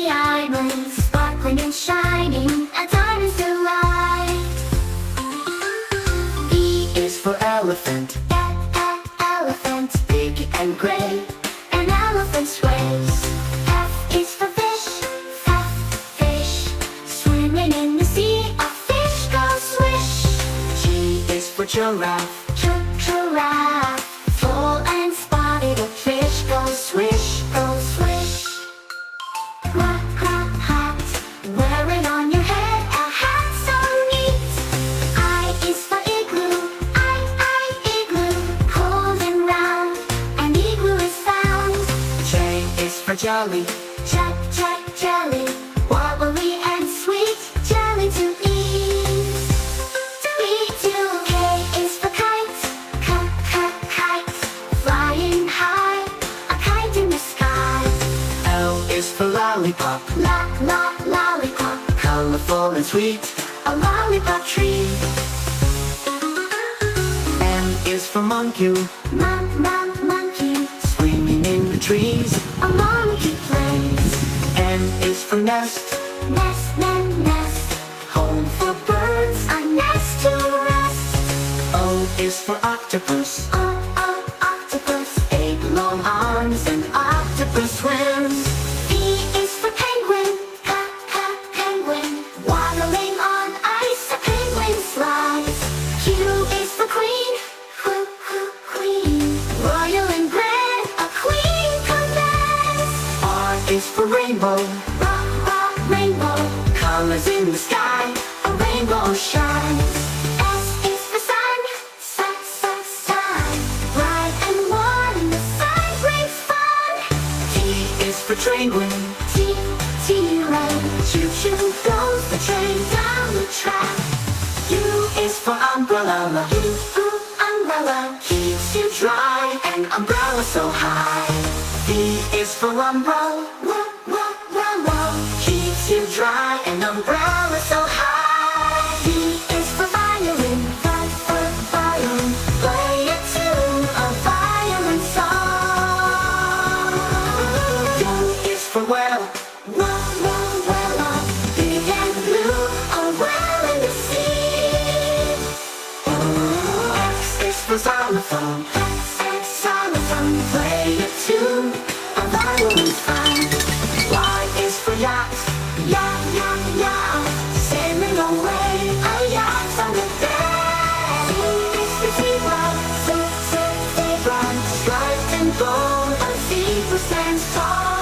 the island, sparkling and shining, a diamond's delight. E is for elephant, elephant, big and gray, an elephant's race. F is for fish, fish, swimming in the sea, a fish goes swish. G is for giraffe, giraffe, full and spotted, a fish goes swish, goes swish. Hat, wear it on your head, a hat so neat. I is for igloo, igloo, cold and round, an igloo is found. J is for jelly, jelly, wobbly and sweet, jelly to eat. K is for kite, kite, flying high, a kite in the sky. L is for lollipop, lollipop, colorful and sweet, a lollipop tree. M is for monkey, monkey, swimming in the trees, a monkey plays. N is for nest, nest, home for birds, a nest to rest. O is for octopus, octopus, 8 long arms, and octopus swims. P is for penguin, penguin, waddling on ice, a penguin slides. Q is for queen, queen, royal and grand, a queen commands. R is for rainbow, rainbow, colors in the sky, a rainbow shines. S is for sun, sun, bright and warm, the sun brings fun. T is for train wing, train, choo-choo goes the train down the track. U is for umbrella, umbrella, keeps you dry, an umbrella so high. V is for umbrella, keeps you dry, an umbrella so high. V is for violin, violin, play a tune, a violin song. U is for well, big and blue, a well in the sea. X is for xylophone, xylophone, play a tune, a violin's fine. Y is for yacht, yacht, sailing away, a yacht on the bay. Z is for zebra, zebra, striped and gold, a zebra stands tall.